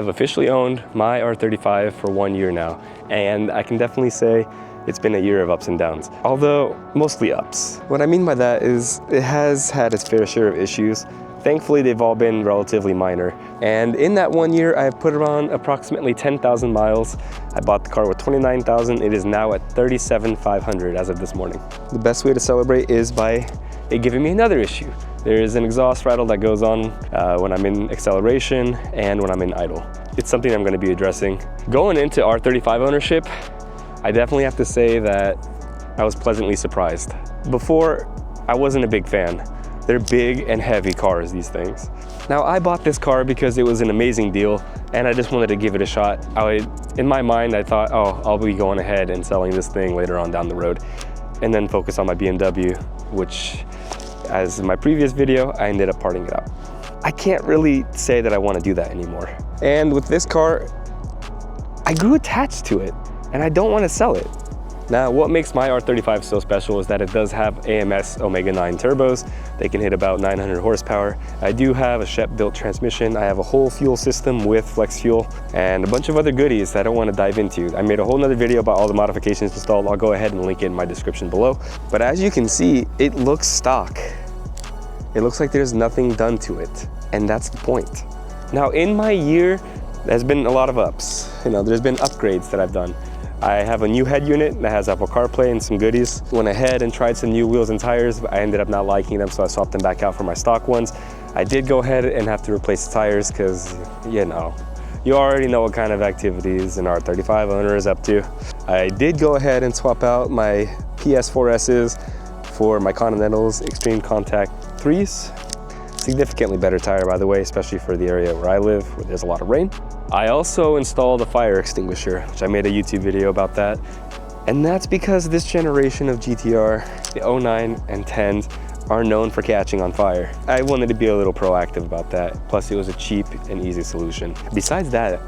I've officially owned my R35 for 1 year now, and I can definitely say it's been a year of ups and downs, although mostly ups. What I mean by that is it has had its fair share of issues. Thankfully, they've all been relatively minor. And in that 1 year, I've put it on approximately 10,000 miles. I bought the car with 29,000. It is now at 37,500 as of this morning. The best way to celebrate is by it giving me another issue. There is an exhaust rattle that goes on when I'm in acceleration and when I'm in idle. It's something I'm gonna be addressing. Going into R35 ownership, I definitely have to say that I was pleasantly surprised. Before, I wasn't a big fan. They're big and heavy cars, these things. Now, I bought this car because it was an amazing deal and I just wanted to give it a shot. In my mind, I thought, oh, I'll be going ahead and selling this thing later on down the road and then focus on my BMW, which, as in my previous video, I ended up parting it out. I can't really say that I want to do that anymore. And with this car, I grew attached to it and I don't want to sell it. Now, what makes my R35 so special is that it does have AMS Omega 9 turbos. They can hit about 900 horsepower. I do have a Shep-built transmission. I have a whole fuel system with flex fuel and a bunch of other goodies that I don't want to dive into. I made a whole nother video about all the modifications installed. I'll go ahead and link it in my description below. But as you can see, it looks stock. It looks like there's nothing done to it. And that's the point. Now, in my year, there's been a lot of ups. There's been upgrades that I've done. I have a new head unit that has Apple CarPlay and some goodies. Went ahead and tried some new wheels and tires, but I ended up not liking them, so I swapped them back out for my stock ones. I did go ahead and have to replace the tires because, you already know what kind of activities an R35 owner is up to. I did go ahead and swap out my PS4S's for my Continentals Extreme Contact 3s. Significantly better tire, by the way, especially for the area where I live, where there's a lot of rain. I also installed a fire extinguisher, which I made a YouTube video about that. And that's because this generation of GTR, the 09 and 10s, are known for catching on fire. I wanted to be a little proactive about that. Plus, it was a cheap and easy solution. Besides that,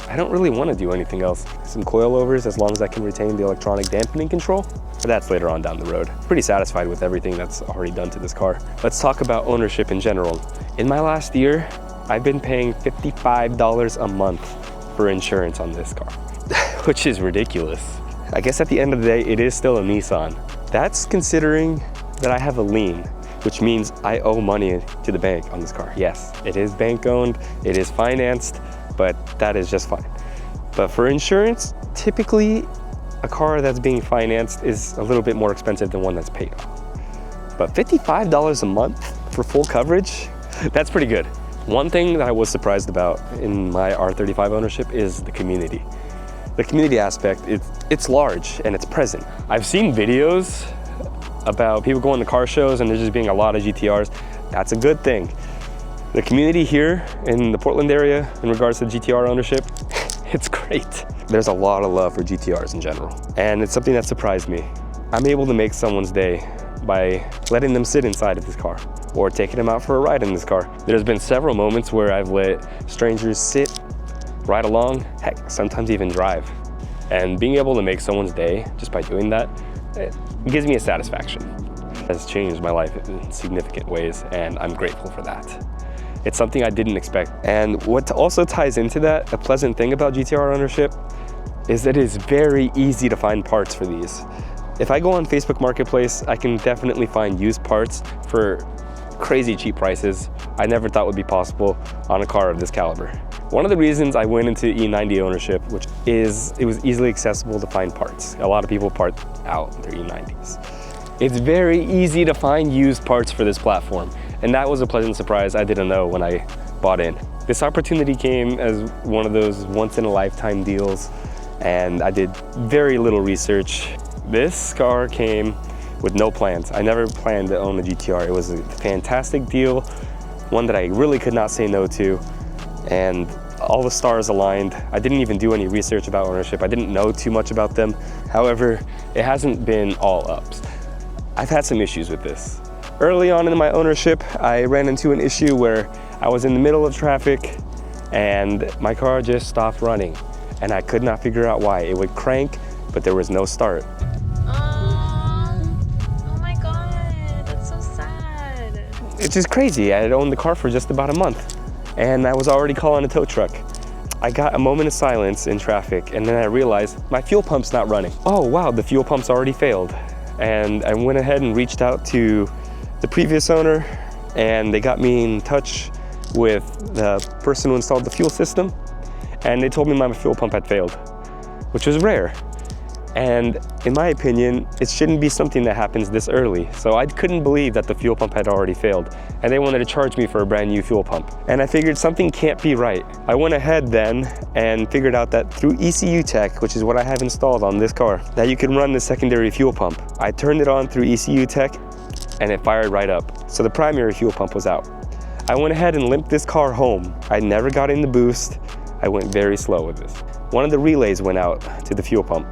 I don't really want to do anything else. Some coilovers, as long as I can retain the electronic dampening control, but that's later on down the road. Pretty satisfied with everything that's already done to this car. Let's talk about ownership in general. In my last year, I've been paying $55 a month for insurance on this car, which is ridiculous. I guess at the end of the day, it is still a Nissan. That's considering that I have a lien, which means I owe money to the bank on this car. Yes, it is bank owned, it is financed, but that is just fine. But for insurance, typically a car that's being financed is a little bit more expensive than one that's paid off. But $55 a month for full coverage, that's pretty good. One thing that I was surprised about in my R35 ownership is the community. The community aspect, it's large and it's present. I've seen videos about people going to car shows and there just being a lot of GTRs. That's a good thing. The community here in the Portland area in regards to GTR ownership, it's great. There's a lot of love for GTRs in general. And it's something that surprised me. I'm able to make someone's day by letting them sit inside of this car or taking them out for a ride in this car. There's been several moments where I've let strangers sit, ride along, heck, sometimes even drive. And being able to make someone's day just by doing that, it gives me a satisfaction. It has changed my life in significant ways, and I'm grateful for that. It's something I didn't expect. And what also ties into that, a pleasant thing about GTR ownership, is that it is very easy to find parts for these. If I go on Facebook Marketplace, I can definitely find used parts for crazy cheap prices I never thought would be possible on a car of this caliber. One of the reasons I went into E90 ownership, which is it was easily accessible to find parts. A lot of people part out their E90s. It's very easy to find used parts for this platform, and that was a pleasant surprise I didn't know when I bought in. This opportunity came as one of those once-in-a-lifetime deals, and I did very little research. This car came with no plans. I never planned to own a GTR. It was a fantastic deal, one that I really could not say no to, and all the stars aligned. I didn't even do any research about ownership. I didn't know too much about them. However, it hasn't been all ups. I've had some issues with this. Early on in my ownership, I ran into an issue where I was in the middle of traffic and my car just stopped running, and I could not figure out why. It would crank, but there was no start. It's just crazy. I had owned the car for just about a month and I was already calling a tow truck. I got a moment of silence in traffic, and then I realized my fuel pump's not running. Oh wow, the fuel pump's already failed. And I went ahead and reached out to the previous owner, and they got me in touch with the person who installed the fuel system, and they told me my fuel pump had failed, which was rare. And in my opinion, it shouldn't be something that happens this early. So I couldn't believe that the fuel pump had already failed, and they wanted to charge me for a brand new fuel pump. And I figured something can't be right. I went ahead then and figured out that through ECU Tech, which is what I have installed on this car, that you can run the secondary fuel pump. I turned it on through ECU Tech and it fired right up. So the primary fuel pump was out. I went ahead and limped this car home. I never got in the boost. I went very slow with this. One of the relays went out to the fuel pump.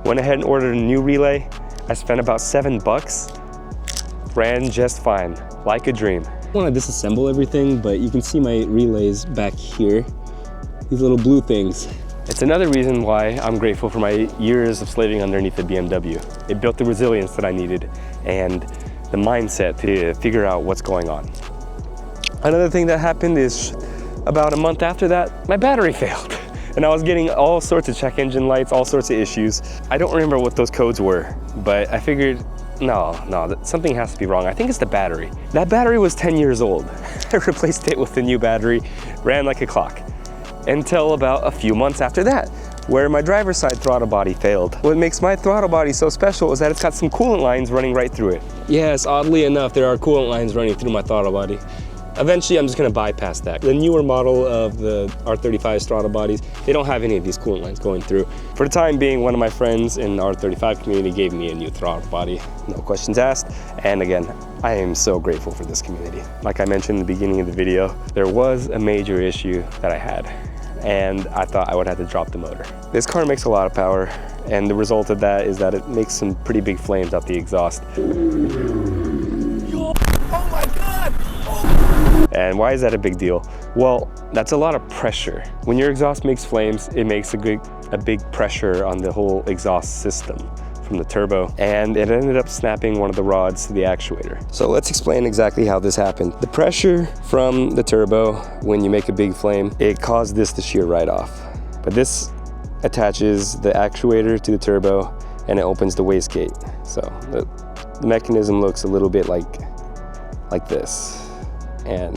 Went ahead and ordered a new relay. I spent about $7. Ran just fine, like a dream. I want to disassemble everything, but you can see my relays back here. These little blue things. It's another reason why I'm grateful for my years of slaving underneath the BMW. It built the resilience that I needed and the mindset to figure out what's going on. Another thing that happened is about a month after that, my battery failed. And I was getting all sorts of check engine lights, all sorts of issues. I don't remember what those codes were, but I figured, no, something has to be wrong. I think it's the battery. That battery was 10 years old. I replaced it with a new battery, ran like a clock, until about a few months after that, where my driver's side throttle body failed. What makes my throttle body so special is that it's got some coolant lines running right through it. Yes, oddly enough, there are coolant lines running through my throttle body. Eventually, I'm just gonna bypass that. The newer model of the R35 throttle bodies, they don't have any of these coolant lines going through. For the time being, one of my friends in the R35 community gave me a new throttle body. No questions asked. And again, I am so grateful for this community. Like I mentioned in the beginning of the video, there was a major issue that I had, and I thought I would have to drop the motor. This car makes a lot of power, and the result of that is that it makes some pretty big flames out the exhaust. And why is that a big deal? Well, that's a lot of pressure. When your exhaust makes flames, it makes a big pressure on the whole exhaust system from the turbo, and it ended up snapping one of the rods to the actuator. So let's explain exactly how this happened. The pressure from the turbo, when you make a big flame, it caused this to shear right off. But this attaches the actuator to the turbo and it opens the wastegate. So the mechanism looks a little bit like this. And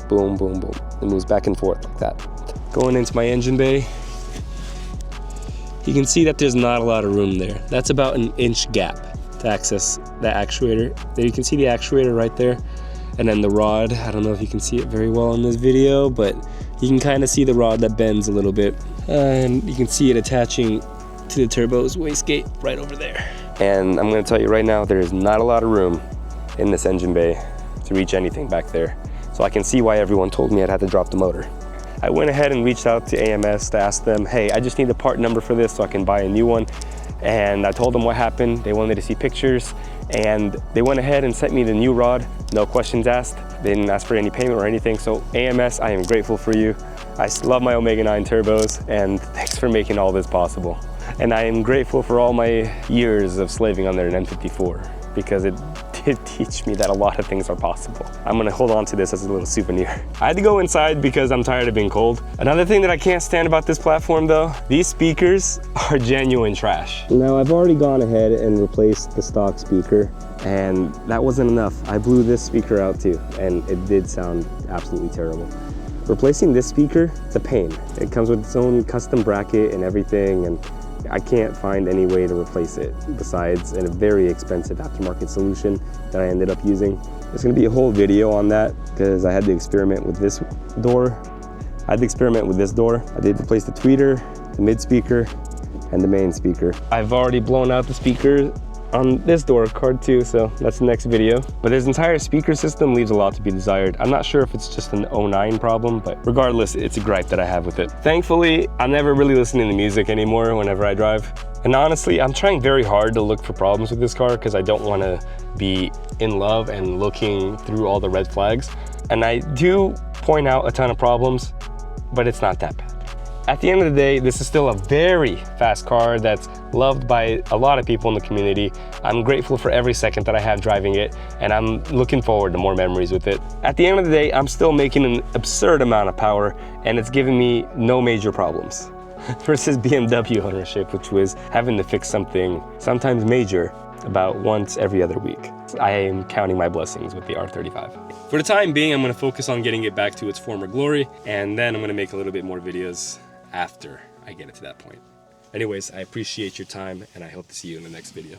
boom, boom, boom. It moves back and forth like that. Going into my engine bay, you can see that there's not a lot of room there. That's about an inch gap to access the actuator. There you can see the actuator right there. And then the rod, I don't know if you can see it very well in this video, but you can kind of see the rod that bends a little bit. And you can see it attaching to the turbo's wastegate right over there. And I'm gonna tell you right now, there is not a lot of room in this engine bay to reach anything back there. So I can see why everyone told me I'd have to drop the motor. I went ahead and reached out to AMS to ask them, hey, I just need a part number for this so I can buy a new one. And I told them what happened. They wanted to see pictures, and they went ahead and sent me the new rod, no questions asked. They didn't ask for any payment or anything. So AMS, I am grateful for you. I love my Omega 9 turbos, and thanks for making all this possible. And I am grateful for all my years of slaving under an N54, because it did teach me that a lot of things are possible. I'm gonna hold on to this as a little souvenir. I had to go inside because I'm tired of being cold. Another thing that I can't stand about this platform though, these speakers are genuine trash. Now I've already gone ahead and replaced the stock speaker, and that wasn't enough. I blew this speaker out too, and it did sound absolutely terrible. Replacing this speaker, it's a pain. It comes with its own custom bracket and everything, and I can't find any way to replace it besides a very expensive aftermarket solution that I ended up using. There's gonna be a whole video on that because I had to experiment with this door. I did replace the tweeter, the mid speaker, and the main speaker. I've already blown out the speaker on this door card too, so that's the next video. But this entire speaker system leaves a lot to be desired. I'm not sure if it's just an 09 problem, but regardless, it's a gripe that I have with it. Thankfully, I'm never really listening to music anymore whenever I drive. And honestly, I'm trying very hard to look for problems with this car because I don't want to be in love and looking through all the red flags. And I do point out a ton of problems, but it's not that bad. At the end of the day, this is still a very fast car that's loved by a lot of people in the community. I'm grateful for every second that I have driving it, and I'm looking forward to more memories with it. At the end of the day, I'm still making an absurd amount of power, and it's giving me no major problems. Versus BMW ownership, which was having to fix something, sometimes major, about once every other week. I am counting my blessings with the R35. For the time being, I'm gonna focus on getting it back to its former glory, and then I'm gonna make a little bit more videos after I get it to that point. Anyways, I appreciate your time, and I hope to see you in the next video.